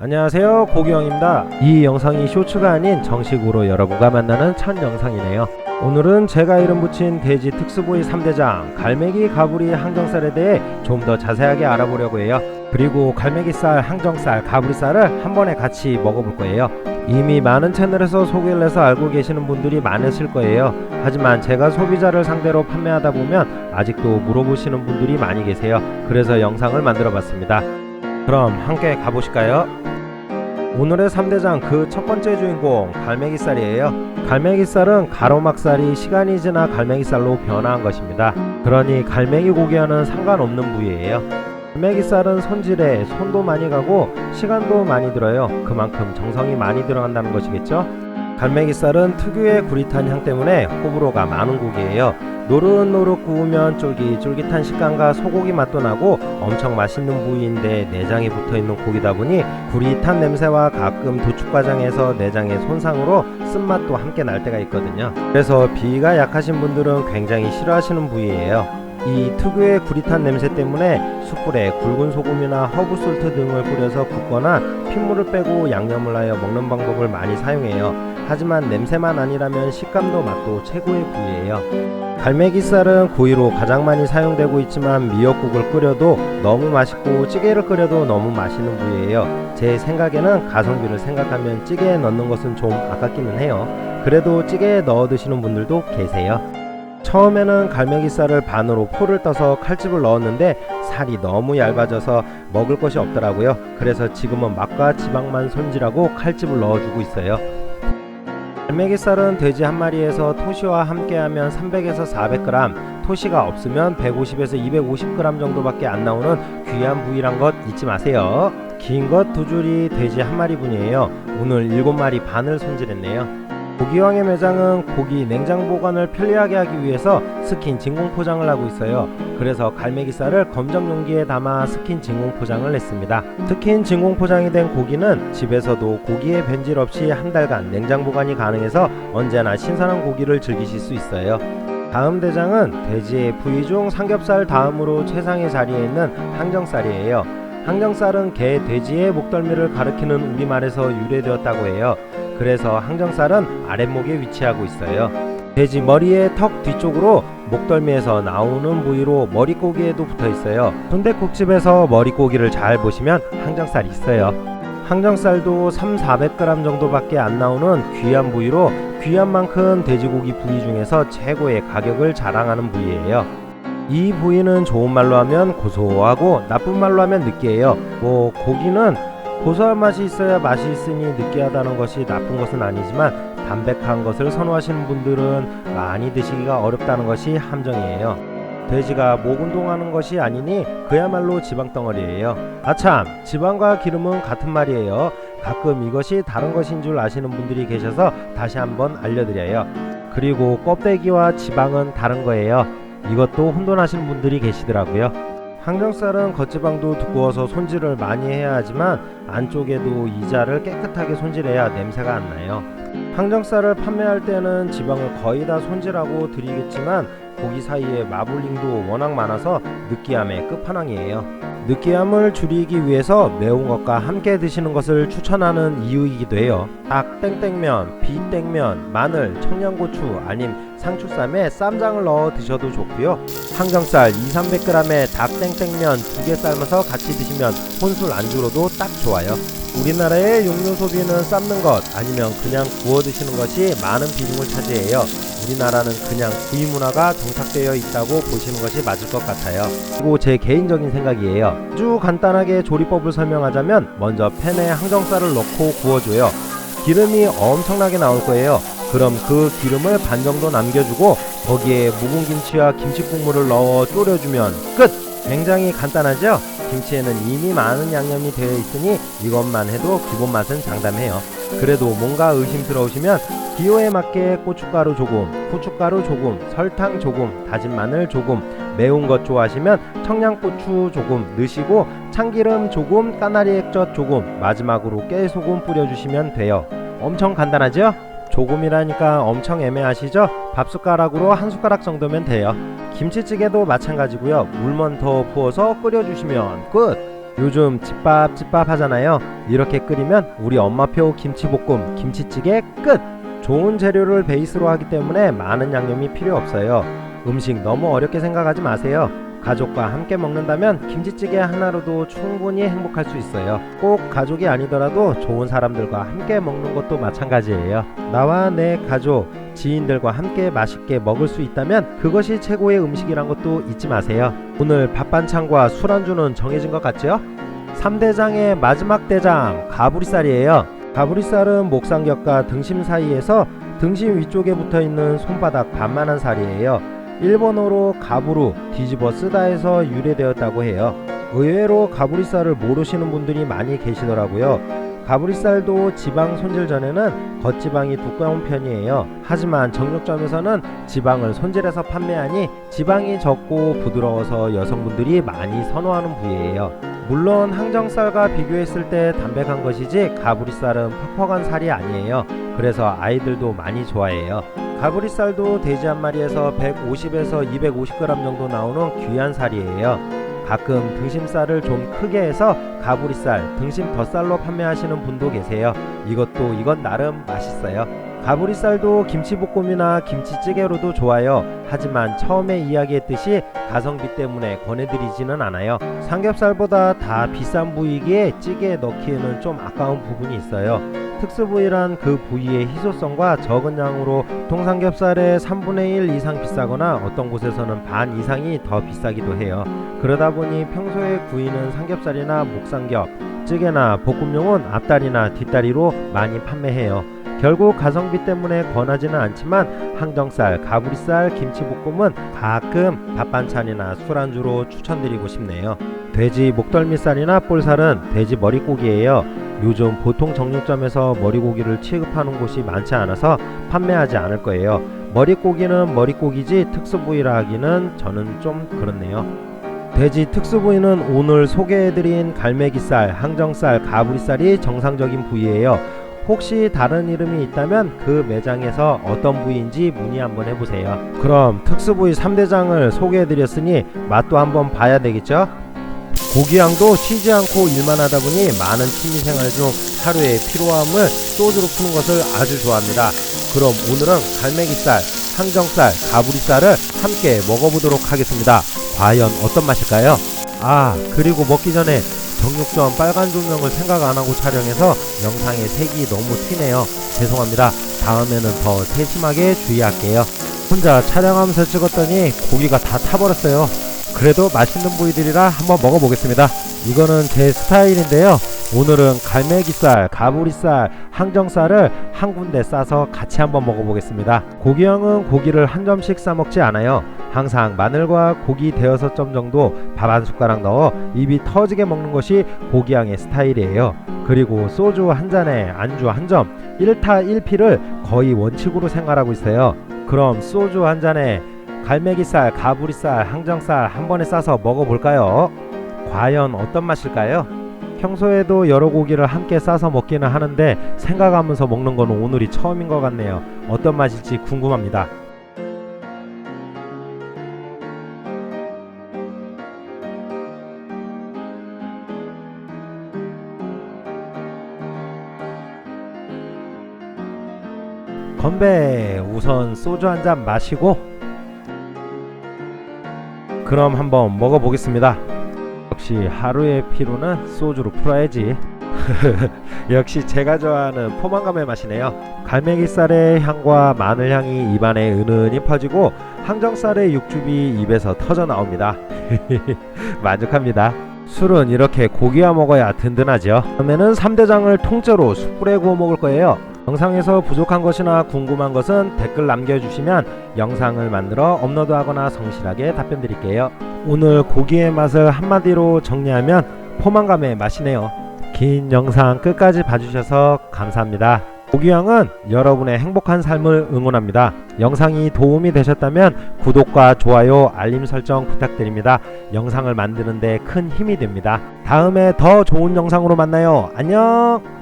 안녕하세요, 고기영입니다. 이 영상이 쇼츠가 아닌 정식으로 여러분과 만나는 첫 영상이네요. 오늘은 제가 이름 붙인 돼지 특수부위 3대장 갈매기, 가브리, 항정살에 대해 좀 더 자세하게 알아보려고 해요. 그리고 갈매기살, 항정살, 가브리살을 한 번에 같이 먹어볼 거예요. 이미 많은 채널에서 소개를 해서 알고 계시는 분들이 많으실 거예요. 하지만 제가 소비자를 상대로 판매하다 보면 아직도 물어보시는 분들이 많이 계세요. 그래서 영상을 만들어 봤습니다. 그럼 함께 가보실까요? 오늘의 3대장 그 첫 번째 주인공 갈매기살이에요. 갈매기살은 가로막살이 시간이 지나 갈매기살로 변화한 것입니다. 그러니 갈매기 고기와는 상관없는 부위예요. 갈매기살은 손질에 손도 많이 가고 시간도 많이 들어요. 그만큼 정성이 많이 들어간다는 것이겠죠. 갈매기살은 특유의 구릿한 향 때문에 호불호가 많은 고기예요. 노릇노릇 구우면 쫄깃쫄깃한 식감과 소고기 맛도 나고 엄청 맛있는 부위인데 내장이 붙어있는 고기다 보니 구릿한 냄새와 가끔 도축 과정에서 내장의 손상으로 쓴맛도 함께 날 때가 있거든요. 그래서 비위가 약하신 분들은 굉장히 싫어하시는 부위예요. 이 특유의 구릿한 냄새 때문에 숯불에 굵은 소금이나 허브솔트 등을 뿌려서 굽거나 핏물을 빼고 양념을 하여 먹는 방법을 많이 사용해요. 하지만 냄새만 아니라면 식감도 맛도 최고의 부위예요. 갈매기살은 고기로 가장 많이 사용되고 있지만 미역국을 끓여도 너무 맛있고 찌개를 끓여도 너무 맛있는 부위예요. 제 생각에는 가성비를 생각하면 찌개에 넣는 것은 좀 아깝기는 해요. 그래도 찌개에 넣어 드시는 분들도 계세요. 처음에는 갈매기살을 반으로 포를 떠서 칼집을 넣었는데 살이 너무 얇아져서 먹을 것이 없더라고요. 그래서 지금은 맛과 지방만 손질하고 칼집을 넣어주고 있어요. 갈매기살은 돼지 한 마리에서 토시와 함께하면 300에서 400g, 토시가 없으면 150에서 250g 정도밖에 안 나오는 귀한 부위란 것 잊지 마세요. 긴 것 두 줄이 돼지 한 마리분이에요. 오늘 7마리 반을 손질했네요. 고기왕의 매장은 고기 냉장 보관을 편리하게 하기 위해서 스킨 진공 포장을 하고 있어요. 그래서 갈매기살을 검정 용기에 담아 스킨 진공 포장을 했습니다. 스킨 진공 포장이 된 고기는 집에서도 고기에 변질 없이 한 달간 냉장 보관이 가능해서 언제나 신선한 고기를 즐기실 수 있어요. 다음 대장은 돼지의 부위 중 삼겹살 다음으로 최상의 자리에 있는 항정살이에요. 항정살은 개, 돼지의 목덜미를 가리키는 우리말에서 유래되었다고 해요. 그래서 항정살은 아랫목에 위치하고 있어요. 돼지 머리의 턱 뒤쪽으로 목덜미에서 나오는 부위로 머릿고기에도 붙어 있어요. 순댓국집에서 머릿고기를 잘 보시면 항정살이 있어요. 항정살도 300~400g 정도밖에 안 나오는 귀한 부위로 귀한 만큼 돼지고기 부위 중에서 최고의 가격을 자랑하는 부위예요. 이 부위는 좋은 말로 하면 고소하고 나쁜 말로 하면 느끼해요. 고기는 고소한 맛이 있어야 맛이 있으니 느끼하다는 것이 나쁜 것은 아니지만 담백한 것을 선호하시는 분들은 많이 드시기가 어렵다는 것이 함정이에요. 돼지가 목 운동하는 것이 아니니 그야말로 지방덩어리예요. 아참, 지방과 기름은 같은 말이에요. 가끔 이것이 다른 것인 줄 아시는 분들이 계셔서 다시 한번 알려드려요. 그리고 껍데기와 지방은 다른 거예요. 이것도 혼돈하시는 분들이 계시더라고요. 항정살은 겉지방도 두꺼워서 손질을 많이 해야 하지만 안쪽에도 이자를 깨끗하게 손질해야 냄새가 안 나요. 항정살을 판매할 때는 지방을 거의 다 손질하고 드리겠지만 고기 사이에 마블링도 워낙 많아서 느끼함의 끝판왕이에요. 느끼함을 줄이기 위해서 매운 것과 함께 드시는 것을 추천하는 이유이기도 해요. 닭 땡땡면, 비 땡면, 마늘, 청양고추 아님 상추쌈에 쌈장을 넣어 드셔도 좋고요. 항정살 200~300g에 닭 땡땡면 2개 삶아서 같이 드시면 혼술 안주로도 딱 좋아요. 우리나라의 육류 소비는 삶는 것 아니면 그냥 구워 드시는 것이 많은 비중을 차지해요. 우리나라는 그냥 구이 문화가 정착되어 있다고 보시는 것이 맞을 것 같아요. 그리고 제 개인적인 생각이에요. 아주 간단하게 조리법을 설명하자면 먼저 팬에 항정살을 넣고 구워줘요. 기름이 엄청나게 나올 거예요. 그럼 그 기름을 반 정도 남겨주고 거기에 묵은 김치와 김치 국물을 넣어 졸여주면 끝! 굉장히 간단하죠? 김치에는 이미 많은 양념이 되어 있으니 이것만 해도 기본 맛은 장담해요. 그래도 뭔가 의심스러우시면 기호에 맞게 고춧가루 조금, 후춧가루 조금, 설탕 조금, 다진 마늘 조금, 매운 것 좋아하시면 청양고추 조금 넣으시고 참기름 조금, 까나리 액젓 조금, 마지막으로 깨소금 뿌려주시면 돼요. 엄청 간단하죠? 조금이라니까 엄청 애매하시죠? 밥숟가락으로 한 숟가락 정도면 돼요. 김치찌개도 마찬가지고요. 물만 더 부어서 끓여주시면 끝! 요즘 집밥 하잖아요. 이렇게 끓이면 우리 엄마표 김치볶음, 김치찌개 끝! 좋은 재료를 베이스로 하기 때문에 많은 양념이 필요 없어요. 음식 너무 어렵게 생각하지 마세요. 가족과 함께 먹는다면 김치찌개 하나로도 충분히 행복할 수 있어요. 꼭 가족이 아니더라도 좋은 사람들과 함께 먹는 것도 마찬가지예요. 나와 내 가족, 지인들과 함께 맛있게 먹을 수 있다면 그것이 최고의 음식이란 것도 잊지 마세요. 오늘 밥 반찬과 술안주는 정해진 것 같죠? 3대장의 마지막 대장, 가브리살이에요. 가브리살은 목삼겹과 등심 사이에서 등심 위쪽에 붙어있는 손바닥 반만한 살이에요. 일본어로 가부루, 뒤집어 쓰다에서 유래되었다고 해요. 의외로 가브리살을 모르시는 분들이 많이 계시더라고요. 가브리살도 지방 손질 전에는 겉지방이 두꺼운 편이에요. 하지만 정육점에서는 지방을 손질해서 판매하니 지방이 적고 부드러워서 여성분들이 많이 선호하는 부위예요. 물론 항정살과 비교했을 때 담백한 것이지 가브리살은 퍽퍽한 살이 아니에요. 그래서 아이들도 많이 좋아해요. 가브리살도 돼지 한 마리에서 150에서 250g 정도 나오는 귀한 살이에요. 가끔 등심살을 좀 크게 해서 가브리살, 등심 덧살로 판매하시는 분도 계세요. 이건 나름 맛있어요. 가브리살도 김치볶음이나 김치찌개로도 좋아요. 하지만 처음에 이야기했듯이 가성비 때문에 권해드리지는 않아요. 삼겹살보다 다 비싼 부위이기에 찌개에 넣기에는 좀 아까운 부분이 있어요. 특수부위란 그 부위의 희소성과 적은 양으로 통삼겹살의 3분의 1 이상 비싸거나 어떤 곳에서는 반 이상이 더 비싸기도 해요. 그러다 보니 평소에 구이는 삼겹살이나 목삼겹, 찌개나 볶음용은 앞다리나 뒷다리로 많이 판매해요. 결국 가성비 때문에 권하지는 않지만 항정살, 가브리살, 김치볶음은 가끔 밥반찬이나 술안주로 추천드리고 싶네요. 돼지 목덜미살이나 볼살은 돼지 머릿고기예요. 요즘 보통 정육점에서 머릿고기를 취급하는 곳이 많지 않아서 판매하지 않을 거예요. 머릿고기는 머릿고기지 특수부위라 하기는 저는 좀 그렇네요. 돼지 특수부위는 오늘 소개해드린 갈매기살, 항정살, 가브리살이 정상적인 부위예요. 혹시 다른 이름이 있다면 그 매장에서 어떤 부위인지 문의 한번 해보세요. 그럼 특수부위 3대장을 소개해드렸으니 맛도 한번 봐야 되겠죠? 고기향도 쉬지 않고 일만 하다 보니 많은 취미생활 중 하루의 피로함을 소주로 푸는 것을 아주 좋아합니다. 그럼 오늘은 갈매기살, 항정살, 가브리살을 함께 먹어보도록 하겠습니다. 과연 어떤 맛일까요? 그리고 먹기 전에 정육점 빨간 조명을 생각 안하고 촬영해서 영상에 색이 너무 튀네요. 죄송합니다. 다음에는 더 세심하게 주의할게요. 혼자 촬영하면서 찍었더니 고기가 다 타버렸어요. 그래도 맛있는 부위들이라 한번 먹어보겠습니다. 이거는 제 스타일인데요. 오늘은 갈매기살, 가브리살, 항정살을 한 군데 싸서 같이 한번 먹어보겠습니다. 고기형은 고기를 한 점씩 싸먹지 않아요. 항상 마늘과 고기 대여섯 점 정도 밥 한 숟가락 넣어 입이 터지게 먹는 것이 고기향의 스타일이에요. 그리고 소주 한 잔에 안주 한 점, 1타 1피를 거의 원칙으로 생활하고 있어요. 그럼 소주 한 잔에 갈매기살, 가브리살, 항정살 한 번에 싸서 먹어볼까요? 과연 어떤 맛일까요? 평소에도 여러 고기를 함께 싸서 먹기는 하는데 생각하면서 먹는 건 오늘이 처음인 것 같네요. 어떤 맛일지 궁금합니다. 건배! 우선 소주 한 잔 마시고 그럼 한번 먹어보겠습니다. 역시 하루의 피로는 소주로 풀어야지. 역시 제가 좋아하는 포만감의 맛이네요. 갈매기살의 향과 마늘향이 입안에 은은히 퍼지고 항정살의 육즙이 입에서 터져 나옵니다. 만족합니다. 술은 이렇게 고기와 먹어야 든든하죠. 다음에는 3대장을 통째로 숯불에 구워 먹을 거예요. 영상에서 부족한 것이나 궁금한 것은 댓글 남겨주시면 영상을 만들어 업로드하거나 성실하게 답변 드릴게요. 오늘 고기의 맛을 한마디로 정리하면 포만감의 맛이네요. 긴 영상 끝까지 봐주셔서 감사합니다. 고기향은 여러분의 행복한 삶을 응원합니다. 영상이 도움이 되셨다면 구독과 좋아요, 알림 설정 부탁드립니다. 영상을 만드는 데 큰 힘이 됩니다. 다음에 더 좋은 영상으로 만나요. 안녕!